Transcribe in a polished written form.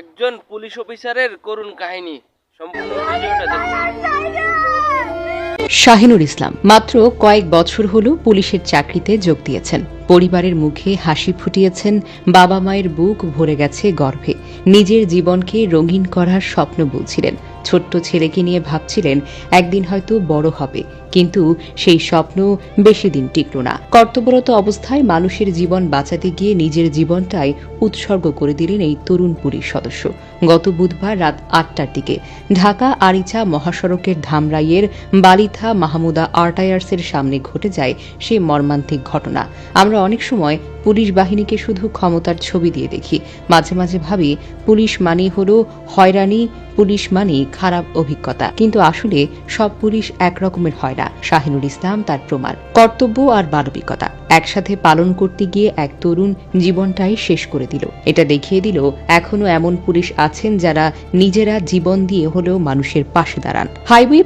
একজন পুলিশ অফিসারের করুণ কাহিনী। সম্পূর্ণ ভিডিওটা দেখুন। শাহিনুর ইসলাম মাত্র কয়েক বছর হল পুলিশের চাকরিতে যোগ দিয়েছেন। পরিবারের মুখে হাসি ফুটিয়েছেন, বাবা মায়ের বুক ভরে গেছে গর্বে। নিজের জীবনকে রঙিন করার স্বপ্ন বুনছিলেন। ছোট্ট ছেলেকে নিয়ে ভাবছিলেন একদিন হয়তো বড় হবে, কিন্তু সেই স্বপ্ন বেশি দিন টিকল না। কর্তব্যরত অবস্থায় মানুষের জীবন বাঁচাতে গিয়ে নিজের জীবনটাই উৎসর্গ করে দিলেন এই তরুণ পুলিশ সদস্য। গত বুধবার রাত ৮টার দিকে ঢাকা আরিচা মহাসড়কের ধামরাইয়ের বালিথা মাহমুদা আর্টায়ার্সের সামনে ঘটে যায় সেই মর্মান্তিক ঘটনা। আমরা অনেক সময় পুলিশ বাহিনীকে শুধু ক্ষমতার ছবি দিয়ে দেখি। মাঝে মাঝে ভাবি পুলিশ মানেই হলো হয়রানি, পুলিশ মানেই খারাপ অভিজ্ঞতা। কিন্তু আসলে সব পুলিশ একরকমের হয় না। শাহিনুর ইসলাম তার প্রমাণ। কর্তব্য আর মানবিকতা একসাথে পালন করতে গিয়ে এক তরুণ জীবনটাই শেষ করে দিল। এটা দেখিয়ে দিল এখনো এমন পুলিশ আছেন যারা নিজেরা জীবন দিয়ে হলেও মানুষের পাশে দাঁড়ান। হাইওয়ে